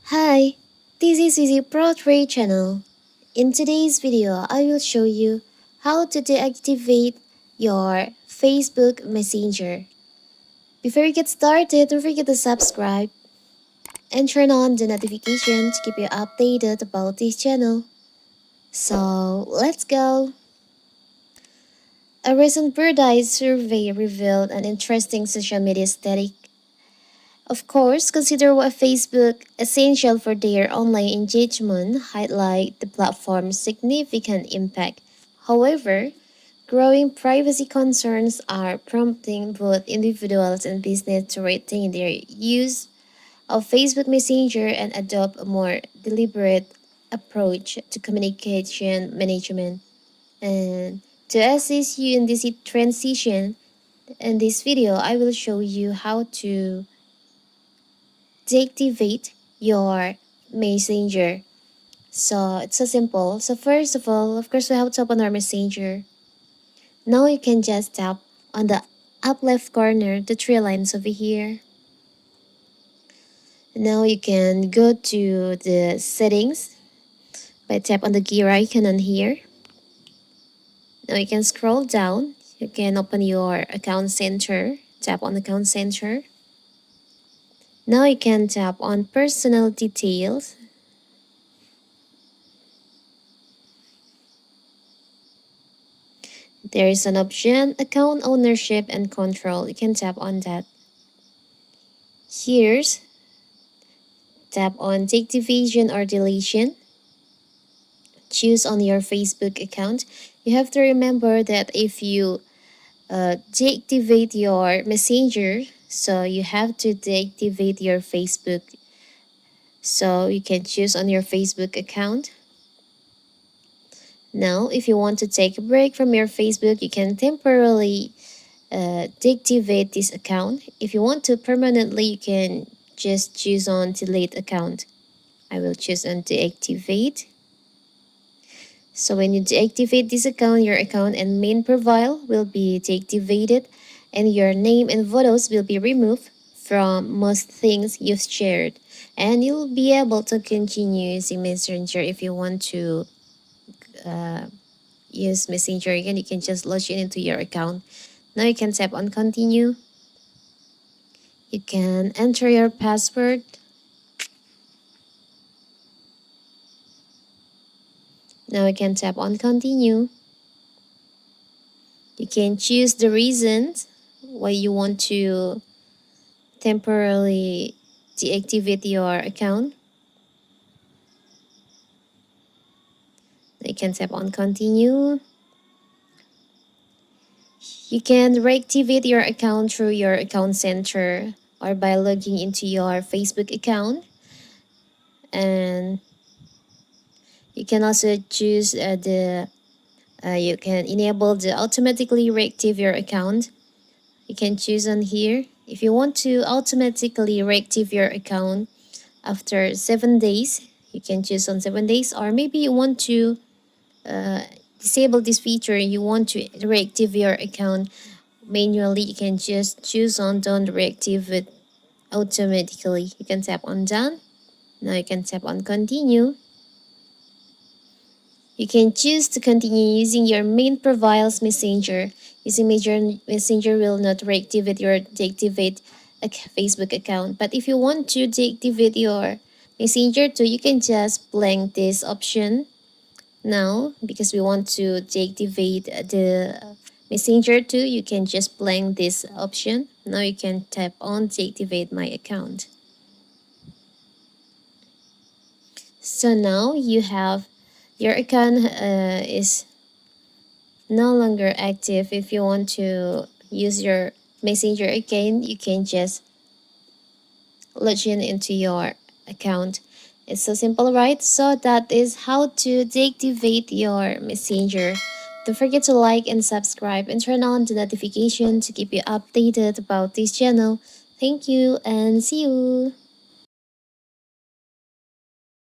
Hi, this is Easy Pro Trade channel. In today's video, I will show you how to deactivate your Facebook Messenger. Before you get started, don't forget to subscribe and turn on the notification to keep you updated about this channel. So, let's go! A recent Bird Eye survey revealed an interesting social media static. Of course, consider what Facebook essential for their online engagement highlight the platform's significant impact. However, growing privacy concerns are prompting both individuals and business to rethink their use of Facebook Messenger and adopt a more deliberate approach to communication management. And to assist you in this transition, in this video, I will show you how to deactivate your messenger. So it's so simple. So first of all, of course, we have to open our messenger. Now you can just tap on the up left corner, the three lines over here. Now you can go to the settings by tap on the gear icon on here. Now you can scroll down. You can open your account center. Tap on account center. Now you can tap on personal details. There is an option, account ownership and control. You can tap on that. Here's tap on deactivation or deletion. Choose on your Facebook account. You have to remember that if you deactivate your messenger, so you have to deactivate your Facebook. So you can choose on your Facebook account. Now, if you want to take a break from your Facebook, you can temporarily deactivate this account. If you want to permanently, you can just choose on delete account. I will choose on deactivate. So when you deactivate this account, your account and main profile will be deactivated and your name and photos will be removed from most things you've shared. And you'll be able to continue using Messenger. If you want to use Messenger again, you can just log in into your account. Now you can tap on continue. You can enter your password. Now you can tap on continue. You can choose the reasons why you want to temporarily deactivate your account. You can tap on continue. You can reactivate your account through your account center or by logging into your Facebook account. And you can also choose you can enable the automatically reactive your account. You can choose on here. If you want to automatically reactive your account after 7 days, you can choose on 7 days, or maybe you want to disable this feature, you want to reactive your account manually, you can just choose on don't reactive it automatically. You can tap on done. Now you can tap on continue. You can choose to continue using your main profile's messenger. Using major messenger will not reactivate your deactivate a Facebook account. But if you want to deactivate your messenger too, you can just blank this option now because we want to deactivate the messenger too. You can just blank this option. Now you can tap on deactivate my account. So now you have your account is no longer active. If you want to use your messenger again, you can just log in into your account. It's so simple, right? So that is how to deactivate your messenger. Don't forget to like and subscribe and turn on the notification to keep you updated about this channel. Thank you and see you.